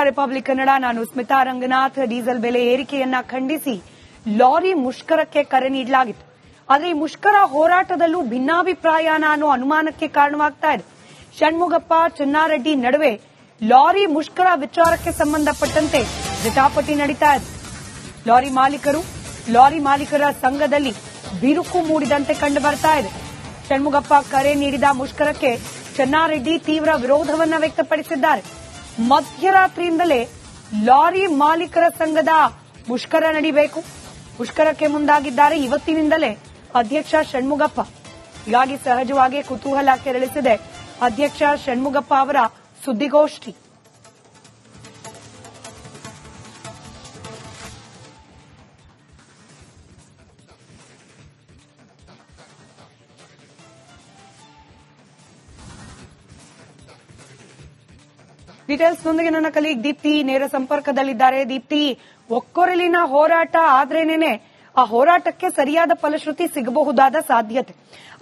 Republic Kannada, ನಾನು Smita Ranganath. Diesel ಬೆಲೆ ಏರಿಕೆಯನ್ನ ಖಂಡಿಸಿ ಲಾರಿ ಮುಷ್ಕರಕ್ಕೆ ಕರೆ ನೀಡಲಾಗಿತ್ತು. ಆದರೆ ಈ ಮುಷ್ಕರ ಹೋರಾಟದಲ್ಲೂ ಭಿನ್ನಾಭಿಪ್ರಾಯನ ಅನ್ನೋ ಅನುಮಾನಕ್ಕೆ ಕಾರಣವಾಗ್ತಾ ಇದೆ. ಷಣ್ಮುಗಪ್ಪ ಚೆನ್ನಾರೆಡ್ಡಿ ನಡುವೆ ಲಾರಿ ಮುಷ್ಕರ ವಿಚಾರಕ್ಕೆ ಸಂಬಂಧಪಟ್ಟಂತೆ ಜಟಾಪಟಿ ನಡೀತಾ ಇದೆ. ಲಾರಿ ಮಾಲೀಕರ ಸಂಘದಲ್ಲಿ ಬಿರುಕು ಮೂಡಿದಂತೆ ಕಂಡು ಬರ್ತಾ ಇದೆ. ಷಣ್ಮುಗಪ್ಪ ಕರೆ ನೀಡಿದ ಮುಷ್ಕರಕ್ಕೆ ಚೆನ್ನಾರೆಡ್ಡಿ ತೀವ್ರ ವಿರೋಧವನ್ನ ವ್ಯಕ್ತಪಡಿಸಿದ್ದಾರೆ. ಮಧ್ಯರಾತ್ರಿಯಿಂದಲೇ ಲಾರಿ ಮಾಲೀಕರ ಸಂಘದ ಮುಷ್ಕರ ನಡೀಬೇಕು, ಮುಷ್ಕರಕ್ಕೆ ಮುಂದಾಗಿದ್ದಾರೆ ಇವತ್ತಿನಿಂದಲೇ ಅಧ್ಯಕ್ಷ ಷಣ್ಮುಗಪ್ಪ. ಹೀಗಾಗಿ ಸಹಜವಾಗಿ ಕುತೂಹಲ ಕೆರಳಿಸಿದೆ ಅಧ್ಯಕ್ಷ ಷಣ್ಮುಗಪ್ಪ ಅವರ ಸುದ್ದಿಗೋಷ್ಠಿ. ಡೀಟೇಲ್ಸ್ನೊಂದಿಗೆ ನನ್ನ ಕಲೀಗ್ ದೀಪ್ತಿ ನೇರ ಸಂಪರ್ಕದಲ್ಲಿದ್ದಾರೆ. ದೀಪ್ತಿ, ಒಕ್ಕೊರಲಿನ ಹೋರಾಟ ಆದ್ರೇನೆ ಆ ಹೋರಾಟಕ್ಕೆ ಸರಿಯಾದ ಫಲಶ್ರುತಿ ಸಿಗಬಹುದಾದ ಸಾಧ್ಯತೆ,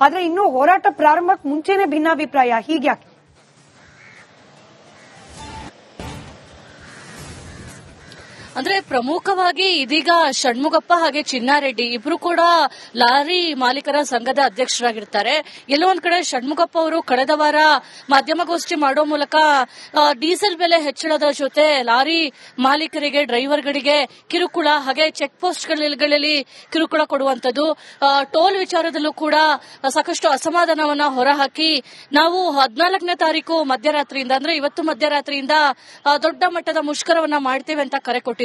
ಆದ್ರೆ ಇನ್ನು ಹೋರಾಟ ಪ್ರಾರಂಭಕ್ಕೆ ಮುಂಚೆನೆ ಭಿನ್ನಾಭಿಪ್ರಾಯ, ಹೀಗ್ಯಾಕೆ? ಅಂದ್ರೆ ಪ್ರಮುಖವಾಗಿ ಇದೀಗ ಷಣ್ಮುಗಪ್ಪ ಹಾಗೆ ಚಿನ್ನಾರೆಡ್ಡಿ ಇಬ್ರು ಕೂಡ ಲಾರಿ ಮಾಲೀಕರ ಸಂಘದ ಅಧ್ಯಕ್ಷರಾಗಿರ್ತಾರೆ. ಎಲ್ಲೋ ಒಂದ್ ಕಡೆ ಷಣ್ಮುಗಪ್ಪ ಅವರು ಕಳೆದ ವಾರ ಮಾಧ್ಯಮಗೋಷ್ಠಿ ಮಾಡೋ ಮೂಲಕ ಡೀಸೆಲ್ ಬೆಲೆ ಹೆಚ್ಚಳದ ಜೊತೆ ಲಾರಿ ಮಾಲೀಕರಿಗೆ, ಡ್ರೈವರ್ಗಳಿಗೆ ಕಿರುಕುಳ, ಹಾಗೆ ಚೆಕ್ ಪೋಸ್ಟ್ಗಳಲ್ಲಿ ಕಿರುಕುಳ ಕೊಡುವಂತದ್ದು, ಟೋಲ್ ವಿಚಾರದಲ್ಲೂ ಕೂಡ ಸಾಕಷ್ಟು ಅಸಮಾಧಾನವನ್ನ ಹೊರಹಾಕಿ ನಾವು 14ನೇ ತಾರೀಕು ಮಧ್ಯರಾತ್ರಿಯಿಂದ, ಅಂದ್ರೆ ಇವತ್ತು ಮಧ್ಯರಾತ್ರಿಯಿಂದ ದೊಡ್ಡ ಮಟ್ಟದ ಮುಷ್ಕರವನ್ನ ಮಾಡ್ತೇವೆ ಅಂತ ಕರೆ ಕೊಟ್ಟಿದ್ರು.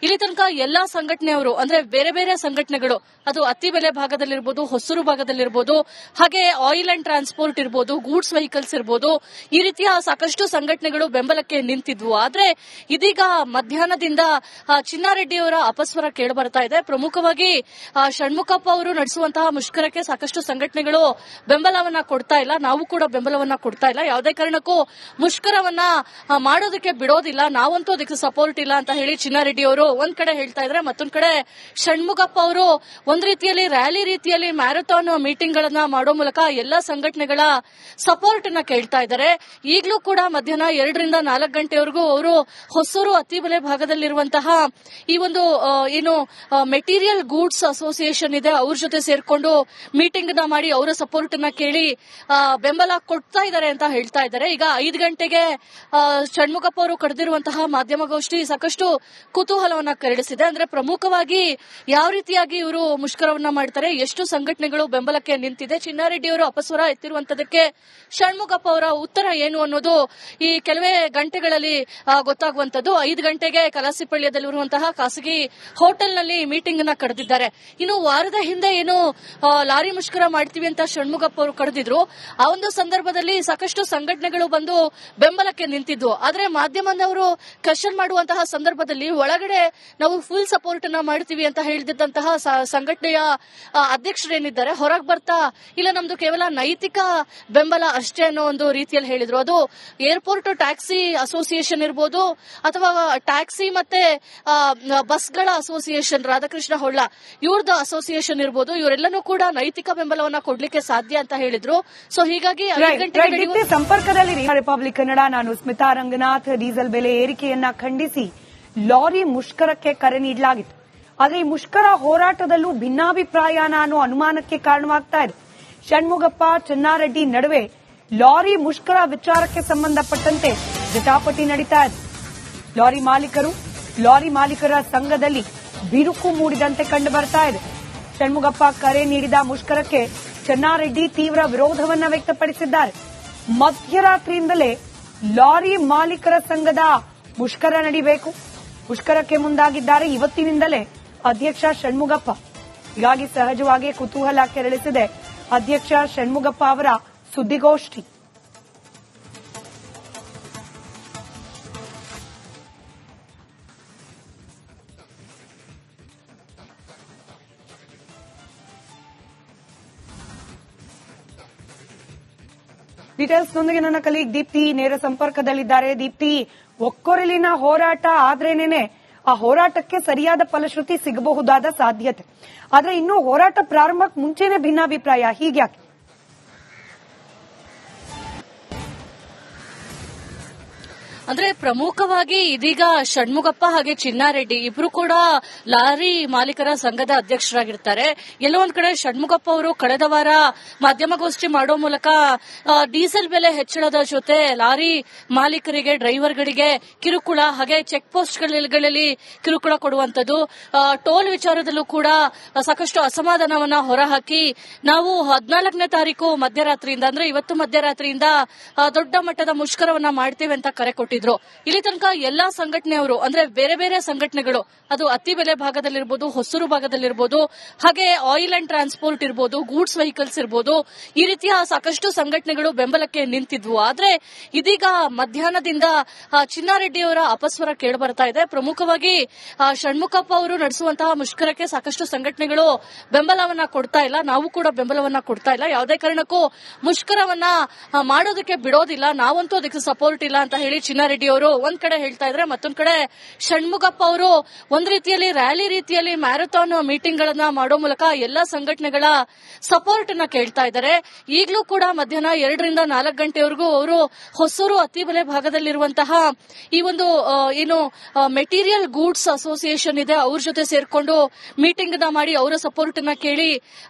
ಇಲ್ಲಿ ತನಕ ಎಲ್ಲಾ ಸಂಘಟನೆಯವರು, ಅಂದ್ರೆ ಬೇರೆ ಬೇರೆ ಸಂಘಟನೆಗಳು, ಅದು ಅತ್ತಿಬೆಲೆ ಭಾಗದಲ್ಲಿರ್ಬೋದು, ಹೊಸೂರು ಭಾಗದಲ್ಲಿರ್ಬೋದು, ಹಾಗೆ ಆಯಿಲ್ ಅಂಡ್ ಟ್ರಾನ್ಸ್ಪೋರ್ಟ್ ಇರ್ಬೋದು, ಗೂಡ್ಸ್ ವೆಹಿಕಲ್ಸ್ ಇರ್ಬೋದು, ಈ ರೀತಿಯ ಸಾಕಷ್ಟು ಸಂಘಟನೆಗಳು ಬೆಂಬಲಕ್ಕೆ ನಿಂತಿದ್ವು. ಆದ್ರೆ ಇದೀಗ ಮಧ್ಯಾಹ್ನದಿಂದ ಚಿನ್ನಾರೆಡ್ಡಿಯವರ ಅಪಸ್ವರ ಕೇಳಿಬರ್ತಾ ಇದೆ. ಪ್ರಮುಖವಾಗಿ ಷಣ್ಮುಗಪ್ಪ ಅವರು ನಡೆಸುವಂತಹ ಮುಷ್ಕರಕ್ಕೆ ಸಾಕಷ್ಟು ಸಂಘಟನೆಗಳು ಬೆಂಬಲವನ್ನ ಕೊಡ್ತಾ ಇಲ್ಲ, ನಾವು ಕೂಡ ಬೆಂಬಲವನ್ನ ಕೊಡ್ತಾ ಇಲ್ಲ, ಯಾವುದೇ ಕಾರಣಕ್ಕೂ ಮುಷ್ಕರವನ್ನ ಮಾಡೋದಕ್ಕೆ ಬಿಡೋದಿಲ್ಲ, ನಾವಂತೂ ಅದಕ್ಕೆ ಸಪೋರ್ಟ್ ಇಲ್ಲ ಅಂತ ಹೇಳಿ ಚಿನ್ನಾರೆಡ್ಡಿ ಅವರು ಒಂದ್ ಕಡೆ ಹೇಳ್ತಾ ಇದ್ರೆ, ಮತ್ತೊಂದ್ ಕಡೆ ಷಣ್ಮುಗಪ್ಪ ಅವರು ಒಂದ್ ರೀತಿಯಲ್ಲಿ ರ್ಯಾಲಿ ರೀತಿಯಲ್ಲಿ ಮ್ಯಾರಥಾನ್ ಮೀಟಿಂಗ್ ಗಳನ್ನ ಮಾಡೋ ಮೂಲಕ ಎಲ್ಲಾ ಸಂಘಟನೆಗಳ ಸಪೋರ್ಟ್ ಅನ್ನ ಕೇಳ್ತಾ ಇದ್ದಾರೆ. ಈಗಲೂ ಕೂಡ ಮಧ್ಯಾಹ್ನ 2 ರಿಂದ 4 ಗಂಟೆವರೆಗೂ ಅವರು ಹೊಸೂರು ಅತ್ತಿಬೆಲೆ ಭಾಗದಲ್ಲಿರುವಂತಹ ಈ ಒಂದು ಏನು ಮೆಟೀರಿಯಲ್ ಗೂಡ್ಸ್ ಅಸೋಸಿಯೇಷನ್ ಇದೆ, ಅವ್ರ ಜೊತೆ ಸೇರ್ಕೊಂಡು ಮೀಟಿಂಗ್ ನ ಮಾಡಿ ಅವರ ಸಪೋರ್ಟ್ ಅನ್ನ ಕೇಳಿ ಬೆಂಬಲ ಕೊಡ್ತಾ ಇದ್ದಾರೆ ಅಂತ ಹೇಳ್ತಾ ಇದ್ದಾರೆ. ಈಗ 5 ಗಂಟೆಗೆ ಷಣ್ಮುಗಪ್ಪ ಅವರು ಕರೆದಿರುವಂತಹ ಮಾಧ್ಯಮಗೋಷ್ಠಿ ಸಾಕಷ್ಟು ಕುತೂಹಲವನ್ನ ಕೆರಳಿಸಿದೆ. ಅಂದ್ರೆ ಪ್ರಮುಖವಾಗಿ ಯಾವ ರೀತಿಯಾಗಿ ಇವರು ಮುಷ್ಕರವನ್ನ ಮಾಡ್ತಾರೆ, ಎಷ್ಟು ಸಂಘಟನೆಗಳು ಬೆಂಬಲಕ್ಕೆ ನಿಂತಿದೆ, ಚಿನ್ನಾರೆಡ್ಡಿ ಅವರು ಅಪಸ್ವರ ಎತ್ತಿರುವಂತದಕ್ಕೆ ಷಣ್ಮುಗಪ್ಪ ಅವರ ಉತ್ತರ ಏನು ಅನ್ನೋದು ಈ ಕೆಲವೇ ಗಂಟೆಗಳಲ್ಲಿ ಗೊತ್ತಾಗುವಂತದ್ದು. 5 ಗಂಟೆಗೆ ಕಲಾಸಿಪಳ್ಯದಲ್ಲಿರುವಂತಹ ಖಾಸಗಿ ಹೋಟೆಲ್ನಲ್ಲಿ ಮೀಟಿಂಗ್ ಅನ್ನ ಕರೆದಿದ್ದಾರೆ. ಇನ್ನು ವಾರದ ಹಿಂದೆ ಏನು ಲಾರಿ ಮುಷ್ಕರ ಮಾಡ್ತೀವಿ ಅಂತ ಷಣ್ಮುಗಪ್ಪ ಅವರು ಕರೆದಿದ್ರು, ಆ ಒಂದು ಸಂದರ್ಭದಲ್ಲಿ ಸಾಕಷ್ಟು ಸಂಘಟನೆಗಳು ಬಂದು ಬೆಂಬಲಕ್ಕೆ ನಿಂತಿದ್ವು. ಆದ್ರೆ ಮಾಧ್ಯಮದವರು ಕ್ವಶನ್ ಮಾಡುವಂತಹ ಸಂದರ್ಭದಲ್ಲಿ ಒಳಗಡೆ ನಾವು ಫುಲ್ ಸಪೋರ್ಟ್ ಅನ್ನ ಮಾಡ್ತೀವಿ ಅಂತ ಹೇಳಿದಂತಹ ಸಂಘಟನೆಯ ಅಧ್ಯಕ್ಷರೇನಿದ್ದಾರೆ ಹೊರಗೆ ಬರ್ತಾ ಇಲ್ಲ, ನಮ್ದು ಕೇವಲ ನೈತಿಕ ಬೆಂಬಲ ಅಷ್ಟೇ ಅನ್ನೋ ಒಂದು ರೀತಿಯಲ್ಲಿ ಹೇಳಿದ್ರು. ಅದು ಏರ್ಪೋರ್ಟ್ ಟ್ಯಾಕ್ಸಿ ಅಸೋಸಿಯೇಷನ್ ಇರ್ಬೋದು, ಅಥವಾ ಟ್ಯಾಕ್ಸಿ ಮತ್ತೆ ಬಸ್ಗಳ ಅಸೋಸಿಯೇಷನ್ ರಾಧಾಕೃಷ್ಣ ಹೊಳ್ಳ ಇವ್ರದ್ದು ಅಸೋಸಿಯೇಷನ್ ಇರ್ಬೋದು, ಇವರೆಲ್ಲನೂ ಕೂಡ ನೈತಿಕ ಬೆಂಬಲವನ್ನ ಕೊಡ್ಲಿಕ್ಕೆ ಸಾಧ್ಯ ಅಂತ ಹೇಳಿದ್ರು. ಸೊ ಹೀಗಾಗಿ 5 ಗಂಟೆ ಸಂಪರ್ಕದಲ್ಲಿ ರಿಪಬ್ಲಿಕ್ ಕನ್ನಡ, ನಾನು ಸ್ಮಿತಾ ರಂಗನಾಥ್. ಡೀಸೆಲ್ ಬೆಲೆ ಏರಿಕೆಯನ್ನ ಖಂಡಿಸಿ ಲಾರಿ ಮುಷ್ಕರಕ್ಕೆ ಕರೆ ನೀಡಲಾಗಿತ್ತು. ಆದರೆ ಈ ಮುಷ್ಕರ ಹೋರಾಟದಲ್ಲೂ ಭಿನ್ನಾಭಿಪ್ರಾಯನ ಅನ್ನೋ ಅನುಮಾನಕ್ಕೆ ಕಾರಣವಾಗ್ತಾ ಇದೆ. ಷಣ್ಮುಗಪ್ಪ ಚೆನ್ನಾರೆಡ್ಡಿ ನಡುವೆ ಲಾರಿ ಮುಷ್ಕರ ವಿಚಾರಕ್ಕೆ ಸಂಬಂಧಪಟ್ಟಂತೆ ಜಟಾಪಟಿ ನಡೀತಾ ಇದೆ. ಲಾರಿ ಮಾಲೀಕರ ಸಂಘದಲ್ಲಿ ಬಿರುಕು ಮೂಡಿದಂತೆ ಕಂಡು ಬರ್ತಾ ಇದೆ. ಷಣ್ಮುಗಪ್ಪ ಕರೆ ನೀಡಿದ ಮುಷ್ಕರಕ್ಕೆ ಚೆನ್ನಾರೆಡ್ಡಿ ತೀವ್ರ ವಿರೋಧವನ್ನ ವ್ಯಕ್ತಪಡಿಸಿದ್ದಾರೆ. ಮಧ್ಯರಾತ್ರಿಯಿಂದಲೇ ಲಾರಿ ಮಾಲೀಕರ ಸಂಘದ ಮುಷ್ಕರ ನಡೀಬೇಕು, ಮುಷ್ಕರಕ್ಕೆ ಮುಂದಾಗಿದ್ದಾರೆ ಇವತ್ತಿನಿಂದಲೇ ಅಧ್ಯಕ್ಷ ಷಣ್ಮುಗಪ್ಪ. ಹೀಗಾಗಿ ಸಹಜವಾಗಿ ಕುತೂಹಲ ಕೆರಳಿಸಿದೆ ಅಧ್ಯಕ್ಷ ಷಣ್ಮುಗಪ್ಪ ಅವರ ಸುದ್ದಿಗೋಷ್ಠಿ. ಡೀಟೇಲ್ಸ್ನೊಂದಿಗೆ ನನ್ನ ಕಲೀಗ್ ದೀಪ್ತಿ ನೇರ ಸಂಪರ್ಕದಲ್ಲಿದ್ದಾರೆ. ದೀಪ್ತಿ, ಒಕ್ಕೊರಲಿನ ಹೋರಾಟ ಆದ್ರೇನೆ ಆ ಹೋರಾಟಕ್ಕೆ ಸರಿಯಾದ ಫಲಶ್ರುತಿ ಸಿಗಬಹುದಾದ ಸಾಧ್ಯತೆ, ಆದ್ರೆ ಇನ್ನು ಹೋರಾಟ ಪ್ರಾರಂಭಕ್ಕೆ ಮುಂಚೆನೆ ಭಿನ್ನಾಭಿಪ್ರಾಯ, ಹೀಗ್ಯಾಕೆ? ಅಂದ್ರೆ ಪ್ರಮುಖವಾಗಿ ಇದೀಗ ಷಣ್ಮುಗಪ್ಪ ಹಾಗೆ ಚಿನ್ನಾರೆಡ್ಡಿ ಇಬ್ರು ಕೂಡ ಲಾರಿ ಮಾಲೀಕರ ಸಂಘದ ಅಧ್ಯಕ್ಷರಾಗಿರ್ತಾರೆ. ಎಲ್ಲೋ ಒಂದ್ ಕಡೆ ಷಣ್ಮುಗಪ್ಪ ಅವರು ಕಳೆದ ವಾರ ಮಾಧ್ಯಮಗೋಷ್ಠಿ ಮಾಡೋ ಮೂಲಕ ಡೀಸೆಲ್ ಬೆಲೆ ಹೆಚ್ಚಳದ ಜೊತೆ ಲಾರಿ ಮಾಲೀಕರಿಗೆ ಡ್ರೈವರ್ಗಳಿಗೆ ಕಿರುಕುಳ ಹಾಗೆ ಚೆಕ್ ಪೋಸ್ಟ್ಗಳಲ್ಲಿ ಕಿರುಕುಳ ಕೊಡುವಂತದ್ದು, ಟೋಲ್ ವಿಚಾರದಲ್ಲೂ ಕೂಡ ಸಾಕಷ್ಟು ಅಸಮಾಧಾನವನ್ನ ಹೊರಹಾಕಿ ನಾವು 14ನೇ ತಾರೀಕು ಮಧ್ಯರಾತ್ರಿಯಿಂದ ಅಂದ್ರೆ ಇವತ್ತು ಮಧ್ಯರಾತ್ರಿಯಿಂದ ದೊಡ್ಡ ಮಟ್ಟದ ಮುಷ್ಕರವನ್ನ ಮಾಡ್ತೇವೆ ಅಂತ ಕರೆ ಕೊಟ್ಟಿದ್ರು. ಇಲ್ಲಿ ತನಕ ಎಲ್ಲಾ ಸಂಘಟನೆಯವರು ಅಂದ್ರೆ ಬೇರೆ ಬೇರೆ ಸಂಘಟನೆಗಳು, ಅದು ಅತ್ತಿಬೆಲೆ ಭಾಗದಲ್ಲಿರ್ಬೋದು, ಹೊಸೂರು ಭಾಗದಲ್ಲಿರ್ಬೋದು, ಹಾಗೆ ಆಯಿಲ್ ಅಂಡ್ ಟ್ರಾನ್ಸ್ಪೋರ್ಟ್ ಇರ್ಬೋದು, ಗೂಡ್ಸ್ ವೆಹಿಕಲ್ಸ್ ಇರ್ಬೋದು, ಈ ರೀತಿಯ ಸಾಕಷ್ಟು ಸಂಘಟನೆಗಳು ಬೆಂಬಲಕ್ಕೆ ನಿಂತಿದ್ವು. ಆದ್ರೆ ಇದೀಗ ಮಧ್ಯಾಹ್ನದಿಂದ ಚಿನ್ನಾರೆಡ್ಡಿಯವರ ಅಪಸ್ವರ ಕೇಳಿಬರ್ತಾ ಇದೆ. ಪ್ರಮುಖವಾಗಿ ಷಣ್ಮುಗಪ್ಪ ಅವರು ನಡೆಸುವಂತಹ ಮುಷ್ಕರಕ್ಕೆ ಸಾಕಷ್ಟು ಸಂಘಟನೆಗಳು ಬೆಂಬಲವನ್ನ ಕೊಡ್ತಾ ಇಲ್ಲ, ನಾವು ಕೂಡ ಬೆಂಬಲವನ್ನ ಕೊಡ್ತಾ ಇಲ್ಲ, ಯಾವುದೇ ಕಾರಣಕ್ಕೂ ಮುಷ್ಕರವನ್ನ ಮಾಡೋದಕ್ಕೆ ಬಿಡೋದಿಲ್ಲ, ನಾವಂತೂ ಅದಕ್ಕೆ ಸಪೋರ್ಟ್ ಇಲ್ಲ ಅಂತ ಹೇಳಿ ಚಿನ್ನಾರೆಡ್ಡಿ ಅವರು ಒಂದ್ ಕಡೆ ಹೇಳ್ತಾ ಇದ್ರೆ, ಮತ್ತೊಂದ್ ಕಡೆ ಷಣ್ಮುಗಪ್ಪ ಅವರು ಒಂದ್ ರೀತಿಯಲ್ಲಿ ರ್ಯಾಲಿ ರೀತಿಯಲ್ಲಿ ಮ್ಯಾರಥಾನ್ ಮೀಟಿಂಗ್ ಗಳನ್ನ ಮಾಡೋ ಮೂಲಕ ಎಲ್ಲಾ ಸಂಘಟನೆಗಳ ಸಪೋರ್ಟ್ ಅನ್ನ ಕೇಳ್ತಾ ಇದ್ದಾರೆ. ಈಗಲೂ ಕೂಡ ಮಧ್ಯಾಹ್ನ 2ರಿಂದ 4 ಗಂಟೆವರೆಗೂ ಅವರು ಹೊಸೂರು ಅತ್ತಿಬೆಲೆ ಭಾಗದಲ್ಲಿರುವಂತಹ ಈ ಒಂದು ಏನು ಮೆಟೀರಿಯಲ್ ಗೂಡ್ಸ್ ಅಸೋಸಿಯೇಷನ್ ಇದೆ ಅವ್ರ ಜೊತೆ ಸೇರ್ಕೊಂಡು ಮೀಟಿಂಗ್ ನ ಮಾಡಿ ಅವರ ಸಪೋರ್ಟ್ ಅನ್ನ ಕೇಳಿ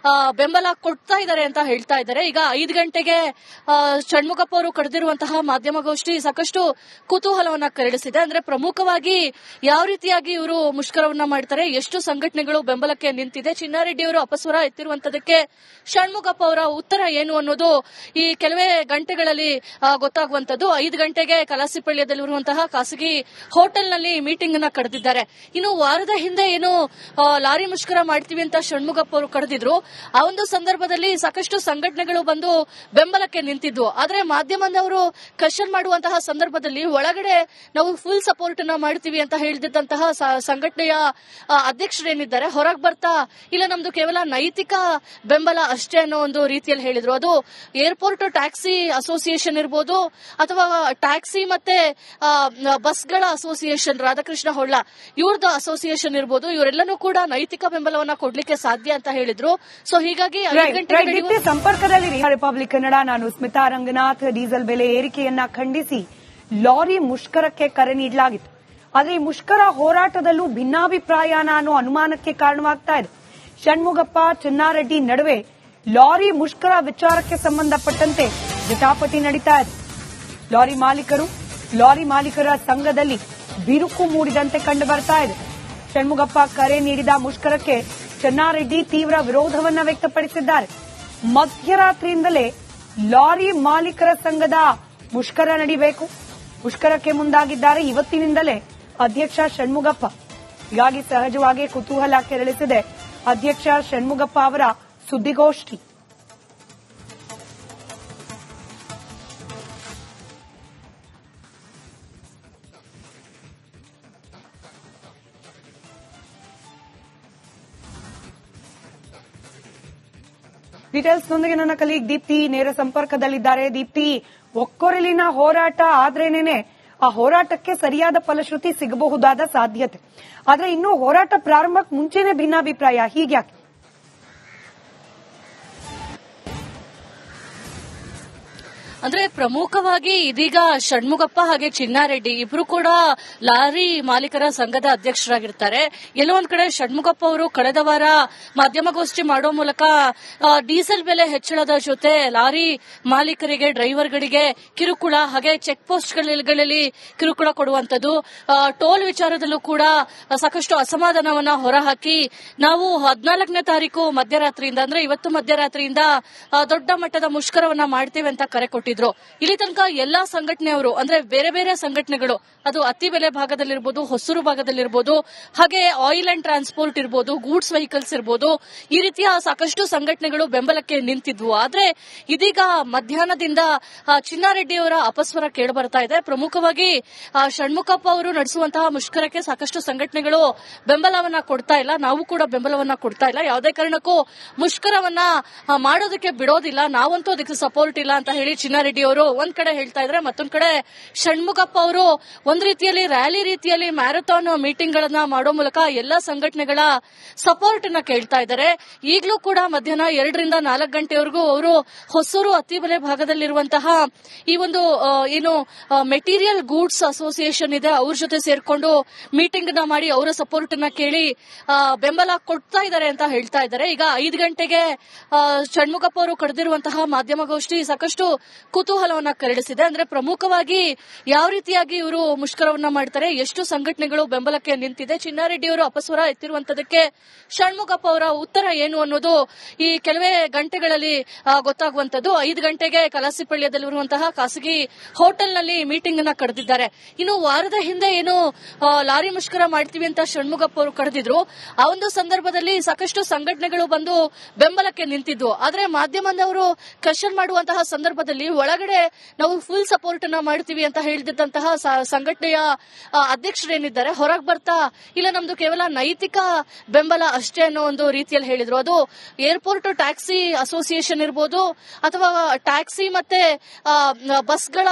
ಬೆಂಬಲ ಕೊಡ್ತಾ ಇದ್ದಾರೆ ಅಂತ ಹೇಳ್ತಾ ಇದ್ದಾರೆ. ಈಗ 5 ಗಂಟೆಗೆ ಷಣ್ಮುಗಪ್ಪ ಅವರು ಕರೆದಿರುವಂತಹ ಮಾಧ್ಯಮಗೋಷ್ಠಿ ಸಾಕಷ್ಟು ಕುತೂಹಲವನ್ನ ಕೆರಳಿಸಿದೆ. ಅಂದ್ರೆ ಪ್ರಮುಖವಾಗಿ ಯಾವ ರೀತಿಯಾಗಿ ಇವರು ಮುಷ್ಕರವನ್ನ ಮಾಡ್ತಾರೆ, ಎಷ್ಟು ಸಂಘಟನೆಗಳು ಬೆಂಬಲಕ್ಕೆ ನಿಂತಿದೆ, ಚಿನ್ನಾರೆಡ್ಡಿ ಅವರು ಅಪಸ್ವರ ಎತ್ತಿರುವಂತದಕ್ಕೆ ಷಣ್ಮುಗಪ್ಪ ಅವರ ಉತ್ತರ ಏನು ಅನ್ನೋದು ಈ ಕೆಲವೇ ಗಂಟೆಗಳಲ್ಲಿ ಗೊತ್ತಾಗುವಂತದ್ದು. 5 ಗಂಟೆಗೆ ಕಲಾಸಿಪಳ್ಯದಲ್ಲಿರುವಂತಹ ಖಾಸಗಿ ಹೋಟೆಲ್ನಲ್ಲಿ ಮೀಟಿಂಗ್ ಅನ್ನ ಕರೆದಿದ್ದಾರೆ. ಇನ್ನು ವಾರದ ಹಿಂದೆ ಏನು ಲಾರಿ ಮುಷ್ಕರ ಮಾಡ್ತೀವಿ ಅಂತ ಷಣ್ಮುಗಪ್ಪ ಅವರು ಕರೆದಿದ್ರು, ಆ ಒಂದು ಸಂದರ್ಭದಲ್ಲಿ ಸಾಕಷ್ಟು ಸಂಘಟನೆಗಳು ಬಂದು ಬೆಂಬಲಕ್ಕೆ ನಿಂತಿದ್ವು. ಆದ್ರೆ ಮಾಧ್ಯಮದವರು ಕ್ವಶನ್ ಮಾಡುವಂತಹ ಸಂದರ್ಭದಲ್ಲಿ ಒಳಗಡೆ ನಾವು ಫುಲ್ ಸಪೋರ್ಟ್ ಅನ್ನ ಮಾಡ್ತೀವಿ ಅಂತ ಹೇಳಿದಂತಹ ಸಂಘಟನೆಯ ಅಧ್ಯಕ್ಷರೇನಿದ್ದಾರೆ ಹೊರಗೆ ಬರ್ತಾ ಇಲ್ಲ ನಮ್ದು ಕೇವಲ ನೈತಿಕ ಬೆಂಬಲ ಅಷ್ಟೇ ಅನ್ನೋ ಒಂದು ರೀತಿಯಲ್ಲಿ ಹೇಳಿದ್ರು. ಅದು ಏರ್ಪೋರ್ಟ್ ಟ್ಯಾಕ್ಸಿ ಅಸೋಸಿಯೇಷನ್ ಇರ್ಬೋದು ಅಥವಾ ಟ್ಯಾಕ್ಸಿ ಮತ್ತೆ ಬಸ್ಗಳ ಅಸೋಸಿಯೇಷನ್ ರಾಧಾಕೃಷ್ಣ ಹೊಳ್ಳ ಇವ್ರದ್ದು ಅಸೋಸಿಯೇಷನ್ ಇರ್ಬೋದು, ಇವರೆಲ್ಲನೂ ಕೂಡ ನೈತಿಕ ಬೆಂಬಲವನ್ನ ಕೊಡ್ಲಿಕ್ಕೆ ಸಾಧ್ಯ ಅಂತ ಹೇಳಿದ್ರು. ಸೊ ಹೀಗಾಗಿ 5 ಗಂಟೆ ಸಂಪರ್ಕದಲ್ಲಿ ರಿಪಬ್ಲಿಕ್ ಕನ್ನಡ, ನಾನು ಸ್ಮಿತಾ ರಂಗನಾಥ್. ಡೀಸೆಲ್ ಬೆಲೆ ಏರಿಕೆಯನ್ನ ಖಂಡಿಸಿ ಲಾರಿ ಮುಷ್ಕರಕ್ಕೆ ಕರೆ ನೀಡಲಾಗಿತ್ತು. ಆದರೆ ಈ ಮುಷ್ಕರ ಹೋರಾಟದಲ್ಲೂ ಭಿನ್ನಾಭಿಪ್ರಾಯನ ಅನ್ನೋ ಅನುಮಾನಕ್ಕೆ ಕಾರಣವಾಗ್ತಾ ಇದೆ. ಷಣ್ಮುಗಪ್ಪ ಚಿನ್ನಾರೆಡ್ಡಿ ನಡುವೆ ಲಾರಿ ಮುಷ್ಕರ ವಿಚಾರಕ್ಕೆ ಸಂಬಂಧಪಟ್ಟಂತೆ ಜಟಾಪಟಿ ನಡೀತಾ ಇದೆ. ಲಾರಿ ಮಾಲೀಕರ ಸಂಘದಲ್ಲಿ ಬಿರುಕು ಮೂಡಿದಂತೆ ಕಂಡು ಬರ್ತಾ ಇದೆ. ಷಣ್ಮುಗಪ್ಪ ಕರೆ ನೀಡಿದ ಮುಷ್ಕರಕ್ಕೆ ಚಿನ್ನಾರೆಡ್ಡಿ ತೀವ್ರ ವಿರೋಧವನ್ನ ವ್ಯಕ್ತಪಡಿಸಿದ್ದಾರೆ. ಮಧ್ಯರಾತ್ರಿಯಿಂದಲೇ ಲಾರಿ ಮಾಲೀಕರ ಸಂಘದ ಮುಷ್ಕರ ನಡೀಬೇಕು, ಮುಷ್ಕರಕ್ಕೆ ಮುಂದಾಗಿದ್ದಾರೆ ಇವತ್ತಿನಿಂದಲೇ ಅಧ್ಯಕ್ಷ ಷಣ್ಮುಗಪ್ಪ. ಹೀಗಾಗಿ ಸಹಜವಾಗಿ ಕುತೂಹಲ ಕೆರಳಿಸಿದೆ ಅಧ್ಯಕ್ಷ ಷಣ್ಮುಗಪ್ಪ ಅವರ ಸುದ್ದಿಗೋಷ್ಠಿ. ಡೀಟೇಲ್ಸ್ನೊಂದಿಗೆ ನನ್ನ ಕಲೀಗ್ ದೀಪ್ತಿ ನೇರ ಸಂಪರ್ಕದಲ್ಲಿದ್ದಾರೆ. ದೀಪ್ತಿ, ಒಕ್ಕೊರಲಿನ ಹೋರಾಟ ಆದ್ರೇನೆ ಆ ಹೋರಾಟಕ್ಕೆ ಸರಿಯಾದ ಫಲಶ್ರುತಿ ಸಿಗಬಹುದಾದ ಸಾಧ್ಯತೆ, ಆದ್ರೆ ಇನ್ನು ಹೋರಾಟ ಪ್ರಾರಂಭಕ್ಕೆ ಮುಂಚೆನೆ ಭಿನ್ನಾಭಿಪ್ರಾಯ, ಹೀಗ್ಯಾಕೆ? ಅಂದ್ರೆ ಪ್ರಮುಖವಾಗಿ ಇದೀಗ ಷಣ್ಮುಗಪ್ಪ ಹಾಗೆ ಚಿನ್ನಾರೆಡ್ಡಿ ಇಬ್ರು ಕೂಡ ಲಾರಿ ಮಾಲೀಕರ ಸಂಘದ ಅಧ್ಯಕ್ಷರಾಗಿರ್ತಾರೆ. ಎಲ್ಲೋ ಒಂದ್ ಕಡೆ ಷಣ್ಮುಗಪ್ಪ ಅವರು ಕಳೆದ ವಾರ ಮಾಧ್ಯಮಗೋಷ್ಠಿ ಮಾಡೋ ಮೂಲಕ ಡೀಸೆಲ್ ಬೆಲೆ ಹೆಚ್ಚಳದ ಜೊತೆ ಲಾರಿ ಮಾಲೀಕರಿಗೆ ಡ್ರೈವರ್ಗಳಿಗೆ ಕಿರುಕುಳ ಹಾಗೆ ಚೆಕ್ ಪೋಸ್ಟ್ಗಳಲ್ಲಿ ಕಿರುಕುಳ ಕೊಡುವಂತದ್ದು, ಟೋಲ್ ವಿಚಾರದಲ್ಲೂ ಕೂಡ ಸಾಕಷ್ಟು ಅಸಮಾಧಾನವನ್ನ ಹೊರಹಾಕಿ ನಾವು 14ನೇ ತಾರೀಕು ಮಧ್ಯರಾತ್ರಿಯಿಂದ ಅಂದ್ರೆ ಇವತ್ತು ಮಧ್ಯರಾತ್ರಿಯಿಂದ ದೊಡ್ಡ ಮಟ್ಟದ ಮುಷ್ಕರವನ್ನ ಮಾಡ್ತೇವೆ ಅಂತ ಕರೆ ಕೊಟ್ಟಿದ್ರು. ಇಲ್ಲಿ ತನಕ ಎಲ್ಲಾ ಸಂಘಟನೆಯವರು ಅಂದ್ರೆ ಬೇರೆ ಬೇರೆ ಸಂಘಟನೆಗಳು, ಅದು ಅತ್ತಿಬೆಲೆ ಭಾಗದಲ್ಲಿರ್ಬೋದು, ಹೊಸೂರು ಭಾಗದಲ್ಲಿರ್ಬೋದು, ಹಾಗೆ ಆಯಿಲ್ ಅಂಡ್ ಟ್ರಾನ್ಸ್ಪೋರ್ಟ್ ಇರ್ಬೋದು, ಗೂಡ್ಸ್ ವೆಹಿಕಲ್ಸ್ ಇರ್ಬೋದು, ಈ ರೀತಿಯ ಸಾಕಷ್ಟು ಸಂಘಟನೆಗಳು ಬೆಂಬಲಕ್ಕೆ ನಿಂತಿದ್ವು. ಆದ್ರೆ ಇದೀಗ ಮಧ್ಯಾಹ್ನದಿಂದ ಚಿನ್ನಾರೆಡ್ಡಿಯವರ ಅಪಸ್ವರ ಕೇಳಿಬರ್ತಾ ಇದೆ. ಪ್ರಮುಖವಾಗಿ ಷಣ್ಮುಗಪ್ಪ ಅವರು ನಡೆಸುವಂತಹ ಮುಷ್ಕರಕ್ಕೆ ಸಾಕಷ್ಟು ಸಂಘಟನೆಗಳು ಬೆಂಬಲವನ್ನ ಕೊಡ್ತಾ ಇಲ್ಲ, ನಾವು ಕೂಡ ಬೆಂಬಲವನ್ನ ಕೊಡ್ತಾ ಇಲ್ಲ, ಯಾವುದೇ ಕಾರಣಕ್ಕೂ ಮುಷ್ಕರವನ್ನ ಮಾಡೋದಕ್ಕೆ ಬಿಡೋದಿಲ್ಲ, ನಾವಂತೂ ಅದಕ್ಕೆ ಸಪೋರ್ಟ್ ಇಲ್ಲ ಅಂತ ಹೇಳಿ ಚಿನ್ನಾರೆಡ್ಡಿ ಚಿನ್ನಾರೆಡ್ಡಿ ಅವರು ಒಂದ್ ಕಡೆ ಹೇಳ್ತಾ ಇದ್ರೆ, ಮತ್ತೊಂದ್ ಕಡೆ ಷಣ್ಮುಗಪ್ಪ ಅವರು ಒಂದ್ ರೀತಿಯಲ್ಲಿ ರ್ಯಾಲಿ ರೀತಿಯಲ್ಲಿ ಮ್ಯಾರಥಾನ್ ಮೀಟಿಂಗ್ ಗಳನ್ನ ಮಾಡೋ ಮೂಲಕ ಎಲ್ಲಾ ಸಂಘಟನೆಗಳ ಸಪೋರ್ಟ್ ನ ಕೇಳ್ತಾ ಇದ್ದಾರೆ. ಈಗಲೂ ಕೂಡ ಮಧ್ಯಾಹ್ನ 2 ರಿಂದ 4 ಗಂಟೆವರೆಗೂ ಅವರು ಹೊಸೂರು ಅತ್ತಿಬೆಲೆ ಭಾಗದಲ್ಲಿರುವಂತಹ ಈ ಒಂದು ಏನು ಮೆಟೀರಿಯಲ್ ಗೂಡ್ಸ್ ಅಸೋಸಿಯೇಷನ್ ಇದೆ, ಅವ್ರ ಜೊತೆ ಸೇರ್ಕೊಂಡು ಮೀಟಿಂಗ್ ನ ಮಾಡಿ ಅವರ ಸಪೋರ್ಟ್ ನ ಕೇಳಿ ಬೆಂಬಲ ಕೊಡ್ತಾ ಇದ್ದಾರೆ ಅಂತ ಹೇಳ್ತಾ ಇದ್ದಾರೆ. ಈಗ 5 ಗಂಟೆಗೆ ಷಣ್ಮುಗಪ್ಪ ಅವರು ಕರೆದಿರುವಂತಹ ಮಾಧ್ಯಮಗೋಷ್ಠಿ ಸಾಕಷ್ಟು ಕುತೂಹಲವನ್ನ ಕೆರಳಿಸಿದೆ. ಅಂದ್ರೆ ಪ್ರಮುಖವಾಗಿ ಯಾವ ರೀತಿಯಾಗಿ ಇವರು ಮುಷ್ಕರವನ್ನ ಮಾಡ್ತಾರೆ, ಎಷ್ಟು ಸಂಘಟನೆಗಳು ಬೆಂಬಲಕ್ಕೆ ನಿಂತಿದೆ, ಚಿನ್ನಾರೆಡ್ಡಿ ಅವರು ಅಪಸ್ವರ ಎತ್ತಿರುವಂತದಕ್ಕೆ ಷಣ್ಮುಗಪ್ಪ ಅವರ ಉತ್ತರ ಏನು ಅನ್ನೋದು ಈ ಕೆಲವೇ ಗಂಟೆಗಳಲ್ಲಿ ಗೊತ್ತಾಗುವಂತದ್ದು. 5 ಗಂಟೆಗೆ ಕಲಾಸಿಪಳ್ಯದಲ್ಲಿರುವಂತಹ ಖಾಸಗಿ ಹೋಟೆಲ್ನಲ್ಲಿ ಮೀಟಿಂಗ್ ಅನ್ನ ಕರೆದಿದ್ದಾರೆ. ಇನ್ನು ವಾರದ ಹಿಂದೆ ಏನು ಲಾರಿ ಮುಷ್ಕರ ಮಾಡ್ತೀವಿ ಅಂತ ಷಣ್ಮುಗಪ್ಪ ಅವರು ಕರೆದಿದ್ರು, ಆ ಒಂದು ಸಂದರ್ಭದಲ್ಲಿ ಸಾಕಷ್ಟು ಸಂಘಟನೆಗಳು ಬಂದು ಬೆಂಬಲಕ್ಕೆ ನಿಂತಿದ್ವು. ಆದ್ರೆ ಮಾಧ್ಯಮದವರು ಕ್ವೆಶ್ಚನ್ ಮಾಡುವಂತಹ ಸಂದರ್ಭದಲ್ಲಿ ಒಳಗಡೆ ನಾವು ಫುಲ್ ಸಪೋರ್ಟ್ ಅನ್ನ ಮಾಡ್ತೀವಿ ಅಂತ ಹೇಳಿದಂತಹ ಸಂಘಟನೆಯ ಅಧ್ಯಕ್ಷರೇನಿದ್ದಾರೆ ಹೊರಗೆ ಬರ್ತಾ ಇಲ್ಲ, ನಮ್ದು ಕೇವಲ ನೈತಿಕ ಬೆಂಬಲ ಅಷ್ಟೇ ಅನ್ನೋ ಒಂದು ರೀತಿಯಲ್ಲಿ ಹೇಳಿದ್ರು. ಅದು ಏರ್ಪೋರ್ಟ್ ಟ್ಯಾಕ್ಸಿ ಅಸೋಸಿಯೇಷನ್ ಇರ್ಬೋದು ಅಥವಾ ಟ್ಯಾಕ್ಸಿ ಮತ್ತೆ ಬಸ್ಗಳ